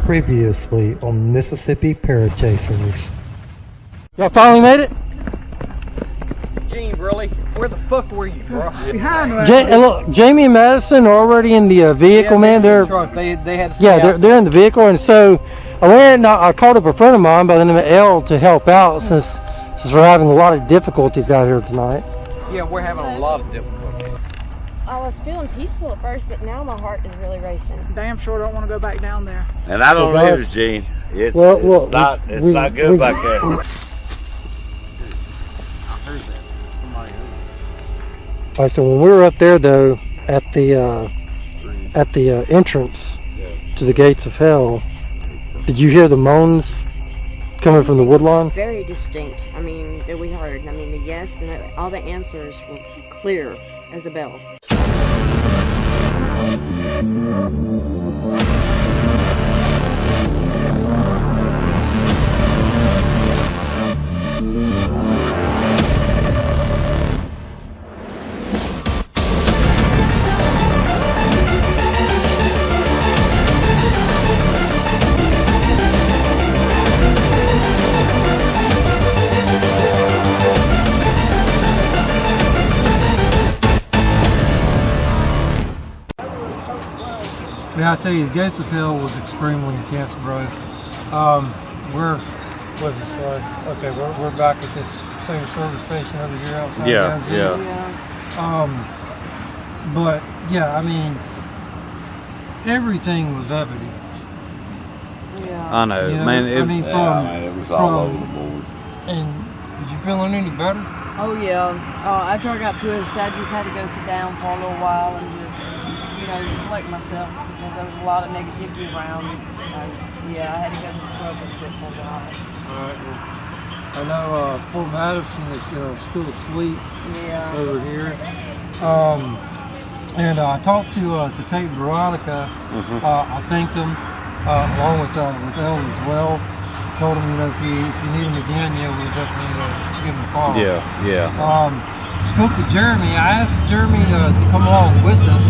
Previously on Mississippi Parachasers. Y'all finally made it? Gene, really? Where the fuck were you, bro? Behind me. Look, Jamie and Madison are already in the vehicle, man. They had to they're in the vehicle, and so I went and I called up a friend of mine by the name of Elle to help out since we're having a lot of difficulties out here tonight. Yeah, we're having a lot of difficulties. I was feeling peaceful at first, but now my heart is really racing. Damn sure don't want to go back down there. And I don't Well, either, Gene. It's well, not good back there. All right, so when we were up there, though, at the entrance to the gates of hell, did you hear the moans coming from the woodlawn? Very distinct. I mean, that we heard. I mean, the yes and all the answers were clear as a bell. Yeah, I tell you, the gates of hell was extremely intense, bro. We're back at this same service station over here outside. But yeah, I mean, everything was evidence. Yeah. I know, man. It was all over the board. And did you feeling any better? Oh yeah. After I got pushed, I just had to go sit down for a little while and just, collect myself because there was a lot of negativity around. So yeah, I had to go to the truck and sit for a while. All right. Well, I know poor Madison is still asleep over here. And I talked to Tate and Veronica. I thanked them along with Elle as well. Told them, if you need them again, we'll definitely give them a call. Spoke with Jeremy. I asked Jeremy to come along with us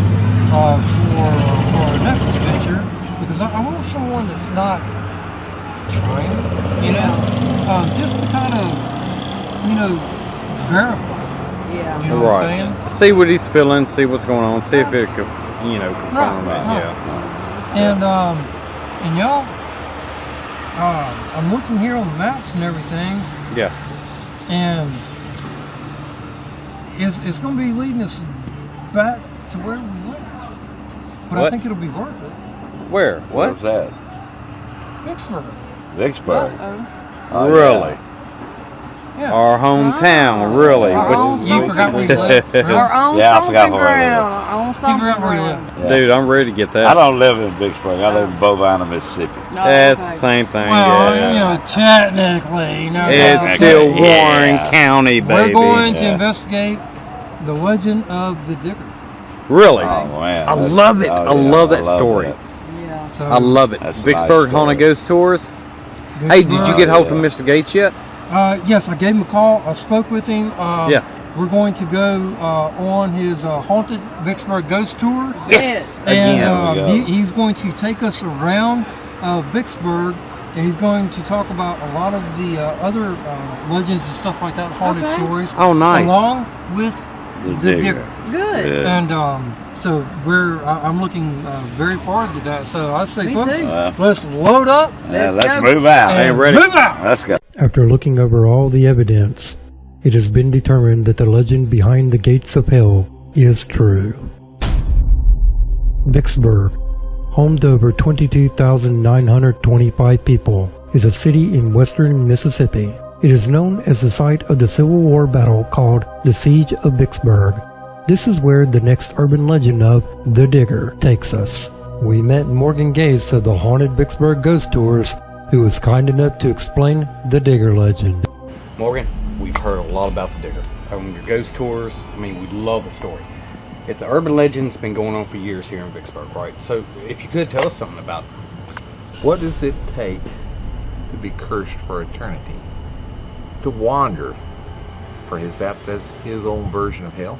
for our next adventure because I want someone that's not trained, just to kind of, verify. Yeah. You know what I'm saying? See what he's feeling, see what's going on, see if it could, confirm it. Yeah. And y'all, I'm looking here on the maps and everything. Yeah. And it's going to be leading us back to where we lived. But I think it'll be worth it. Where? What? Where's that? Vicksburg. Oh, really? Yeah. Our hometown, really. You forgot where you live. Our own stomping ground. Our own stomping ground. Dude, I'm ready to get that. I don't live in Vicksburg. I live in Bovina, Mississippi. No, That's the same thing. Well, technically, it's still Warren County, baby. We're going to investigate the legend of the Digger. Really? Oh, man. I love it. I love that story. That. Yeah. So, I love it. That's a Vicksburg nice Haunted story. Ghost Tours. Hey, did you get hold of Mr. Gates yet? Yes, I gave him a call. I spoke with him. We're going to go on his haunted Vicksburg ghost tour. Yes. And he's going to take us around Vicksburg, and he's going to talk about a lot of the other legends and stuff like that, haunted stories. Oh, nice. Along with the Digger. Good. And so I'm looking very forward to that. So I say, Me folks, too. let's load up. Let's move out. and ready. Move out. Let's go. After looking over all the evidence, it has been determined that the legend behind the gates of hell is true. Vicksburg, home to over 22,925 people, is a city in western Mississippi. It is known as the site of the Civil War battle called the Siege of Vicksburg. This is where the next urban legend of the Digger takes us. We met Morgan Gates of the Haunted Vicksburg Ghost Tours, who was kind enough to explain the Digger legend. Morgan, we've heard a lot about the Digger. On your ghost tours, we love the story. It's an urban legend that's been going on for years here in Vicksburg, right? So if you could tell us something about it. What does it take to be cursed for eternity? To wander for his own version of hell?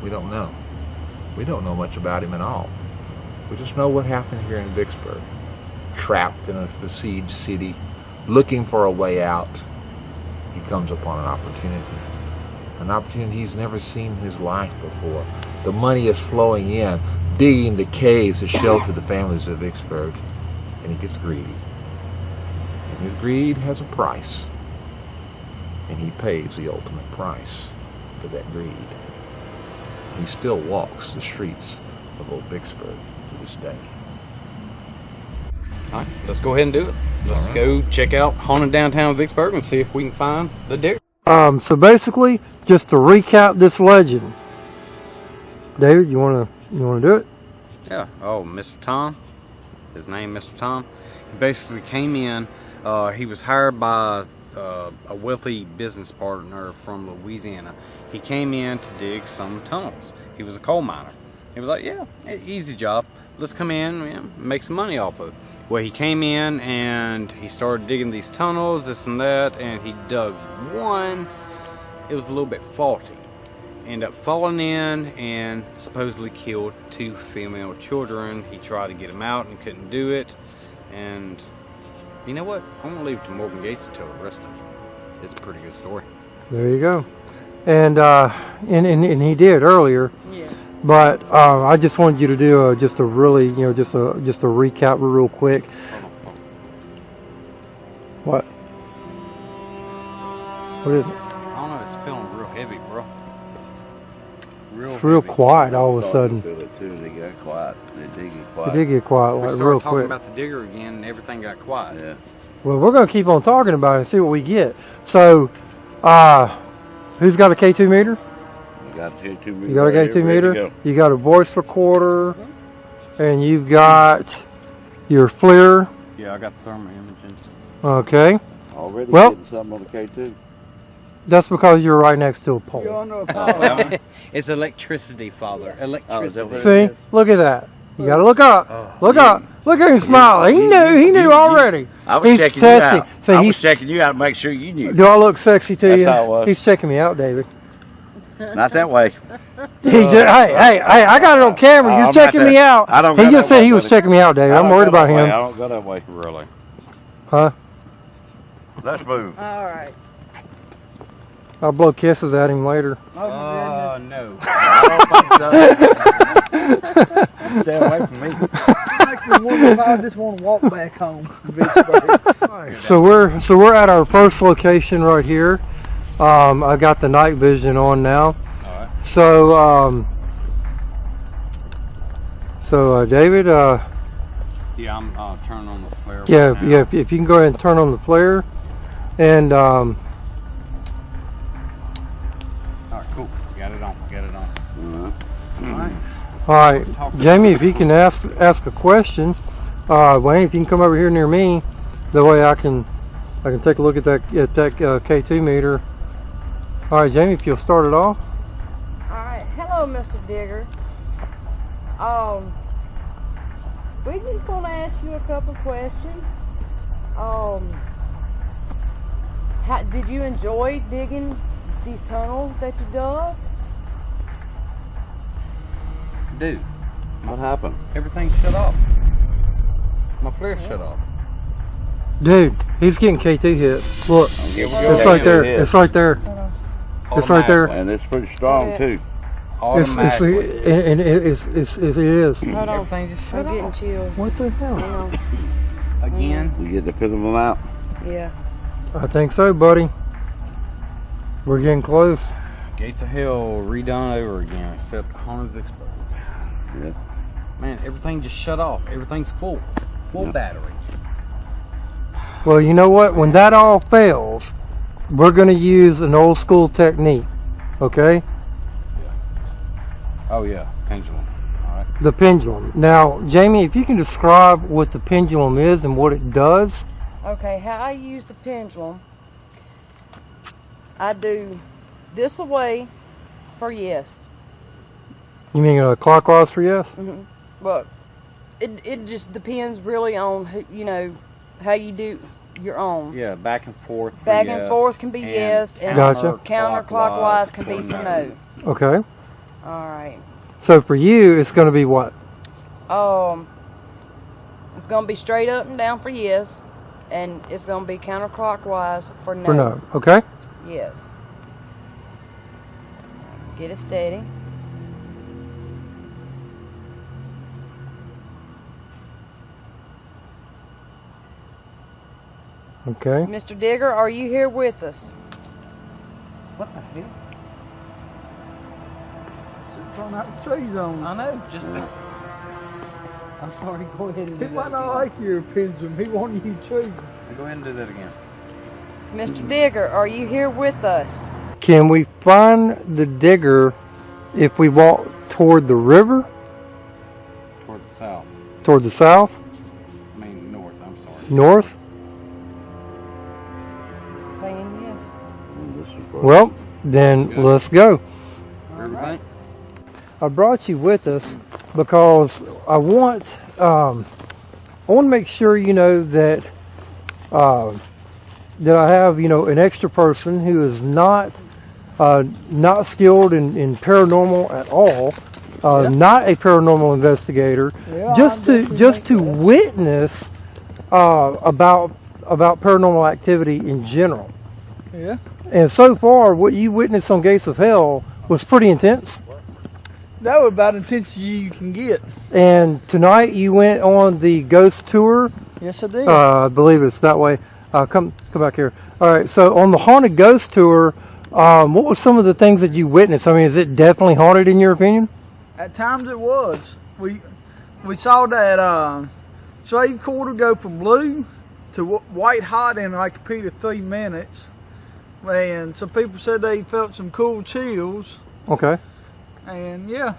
We don't know. We don't know much about him at all. We just know what happened here in Vicksburg. trapped in a besieged city, looking for a way out, he comes upon an opportunity he's never seen in his life before. The money is flowing in, digging the caves to shelter the families of Vicksburg, and he gets greedy. And his greed has a price, and he pays the ultimate price for that greed. He still walks the streets of old Vicksburg to this day. All right, let's go ahead and do it. Let's go check out haunted downtown Vicksburg and see if we can find the digger. So basically, just to recap this legend, David, you wanna do it? Yeah. Oh, Mr. Tom. His name, Mr. Tom. He basically came in. He was hired by a wealthy business partner from Louisiana. He came in to dig some tunnels. He was a coal miner. He was like, yeah, easy job. Let's come in and make some money off of it. Well, he came in and he started digging these tunnels, this and that, and he dug one. It was a little bit faulty. Ended up falling in and supposedly killed 2 female children. He tried to get them out and couldn't do it. And you know what? I'm going to leave it to Morgan Gates to tell the rest of it. It's a pretty good story. There you go. And he did earlier. Yes. But I just wanted you to do just a really, just a recap real quick. What? What is it? I don't know. It's feeling real heavy, bro. It's real heavy. quiet all of a sudden. I feel it too. They got quiet. They did get quiet. It did get quiet We like started real talking quick. about the digger again, and everything got quiet. Yeah. Well, we're going to keep on talking about it and see what we get. So, who's got a K2 meter? You got a K2 meter. You got a right K2 here, ready to meter? go. You got a voice recorder, and you've got your FLIR. Yeah, I got thermal imaging. Okay. Already Well- getting something on the K2. That's because you're right next to a pole. It's electricity, Father. Electricity. See? Look at that. You got to look up. Look up. Look at him smiling. He knew already. I was He's checking testing. you out. See, I he's- was checking you out to make sure you knew. Do I look sexy to That's you? how it was. He's checking me out, David. Not that way. Hey, I got it on camera. You're I'm checking not me that- out. I don't He go just that said way, he was buddy. checking me out, David. I I'm don't worried go about that way. him. I don't go that way. Really? Huh? Let's move. All right. I'll blow kisses at him later. Oh my goodness. No. Stay away from me. Makes me wonder if I just want to walk back home to Vicksburg. So we're at our first location right here. I've got the night vision on now. Alright. So David, Yeah, I'm turning on the flare. yeah, right now. yeah. If you can go ahead and turn on the flare, and Alright, cool. Got it on. Alright. all right, Jamie, if you can ask a question, Wayne, if you can come over here near me, that way I can take a look at that K2 meter. All right, Jamie, if you'll start it off. All right. Hello, Mr. Digger. We just gonna ask you a couple questions. How did you enjoy digging these tunnels that you dug? Dude, What happened? everything shut off. My flare shut off. Dude, he's getting K2 hits. Look, Here we it's right there. It's right there. It's right there. And it's pretty strong Yeah. too. Automatically. It is. Hold on. Everything just I'm shut getting off. chills. What the hell? Hang on. Again. We get to put them out. Yeah. I think so, buddy. We're getting close. Gates of Hell redone over again, except haunted Vicksburg. Yeah. Man, everything just shut off. Everything's full. Full battery. Well, you know what? When that all fails, we're going to use an old school technique. Okay? Oh yeah, pendulum. Alright. The pendulum. Now, Jamie, if you can describe what the pendulum is and what it does. Okay, how I use the pendulum, I do this away for yes. You mean clockwise for yes? But it just depends really on how you do your own. Yeah, back and forth. for Back and yes, forth can be yes, and Gotcha. counterclockwise can be for no. Okay. All right. So for you, it's going to be what? It's It's going to be straight up and down for yes, and it's going to be counterclockwise for no. For no, okay? Yes. Get it steady. Okay. Mr. Digger, are you here with us? What the hell? Just throwing out the trees on. I know, just I'm sorry, go ahead and do that. He might not like your pendulum. He won't use trees. go ahead and do that again. Mr. Digger, are you here with us? Can we find the digger if we walk toward the river? Toward the south. Toward the south? I mean north, I'm sorry. North? Saying yes. Well, then let's go. Riverbank? I brought you with us because I want to make sure you know that that I have an extra person who is not skilled in paranormal at all, not a paranormal investigator, just to witness about paranormal activity in general. Yeah. And so far, what you witnessed on Gates of Hell was pretty intense. That was about as intense as you can get. And tonight you went on the ghost tour. Yes, I did. I believe it's that way. Come back here. All right. So on the haunted ghost tour, what were some of the things that you witnessed? I mean, is it definitely haunted in your opinion? At times it was. We saw that slave quarter go from blue to white hot in like a period of 3 minutes. And some people said they felt some cool chills. Okay. And yeah,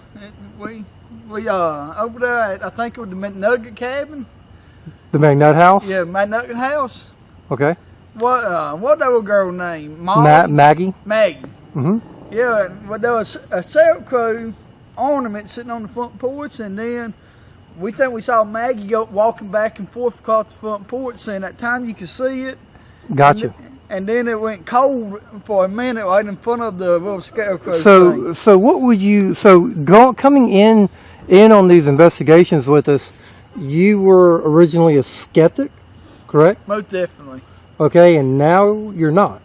we over there at, I think it was the McNugget cabin. The McNutt house? Yeah, McNugget house. Okay. What that little girl name? Molly? Maggie? Maggie. Mm-hmm. Yeah, well, there was a Scarecrow ornament sitting on the front porch, and then we think we saw Maggie walking back and forth across the front porch, and at time you could see it. Gotcha. And then it went cold for a minute right in front of the little Scarecrow thing. So what would you, coming in on these investigations with us, you were originally a skeptic, correct? Most definitely. Okay, and now you're not.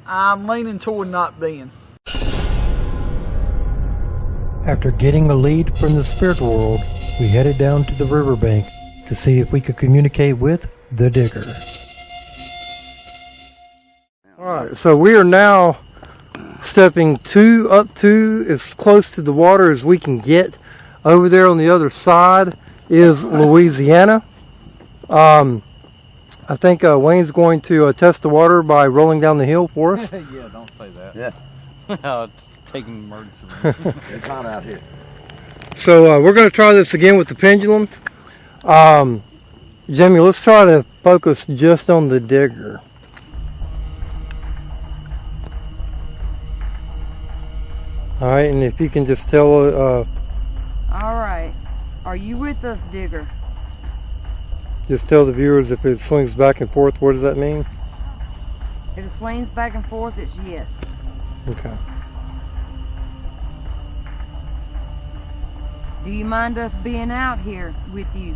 I'm leaning toward not being. After getting a lead from the spirit world, we headed down to the riverbank to see if we could communicate with the digger. Alright, so we are now stepping up to as close to the water as we can get. Over there on the other side is Louisiana. I think Wayne's going to test the water by rolling down the hill for us. Yeah, don't say that. Yeah. It's taking emergency. It's hot out here. So we're going to try this again with the pendulum. Jamie, let's try to focus just on the digger. All right, and if you can just tell. All right. Are you with us, Digger? Just tell the viewers if it swings back and forth, what does that mean? If it swings back and forth, it's yes. Okay. Do you mind us being out here with you?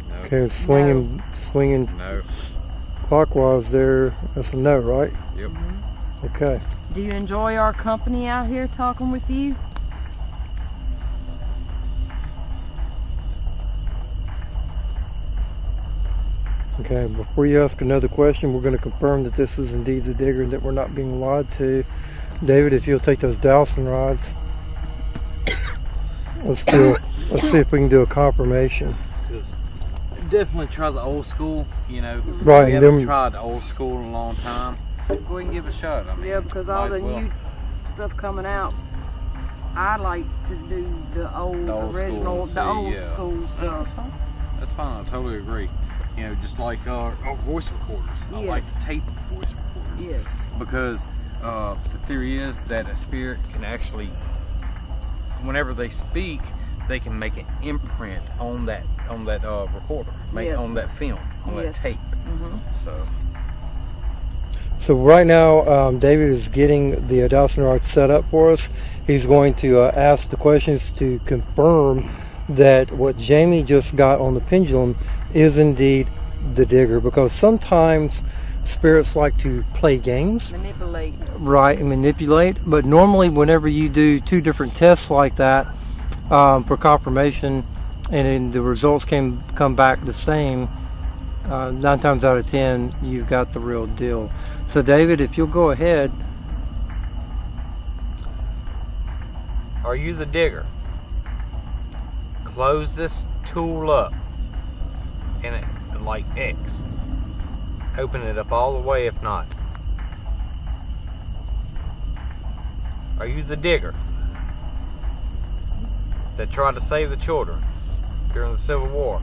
No. Okay, swinging No. clockwise there. That's a no, right? Yep. Okay. Do you enjoy our company out here talking with you? Okay, before you ask another question, we're going to confirm that this is indeed the digger and that we're not being lied to. David, if you'll take those Dowson rods, let's see if we can do a confirmation. Definitely try the old school, you know. Right, We and haven't then- tried the old school in a long time. Go ahead and give it a shot. I mean, Yeah, because all might the as well. new stuff coming out, I like to do the old, The old original, school, the old yeah. school stuff. That's fine. I totally agree. You know, just like voice recorders. I like Yes. to tape voice recorders. Yes. Because the theory is that a spirit can actually, whenever they speak, they can make an imprint on that recorder, Yes. on that film, on that Yes. tape. Mm-hmm. So right now, David is getting the dowsing rod set up for us. He's going to ask the questions to confirm that what Jamie just got on the pendulum is indeed the digger, because sometimes spirits like to play games. Manipulate. Right, and manipulate. But normally whenever you do 2 different tests like that for confirmation, and then the results come back the same, 9 times out of 10 you've got the real deal. So David, if you'll go ahead. Are you the digger? Close this tool up in it like X. Open it up all the way if not. Are you the digger that tried to save the children during the Civil War?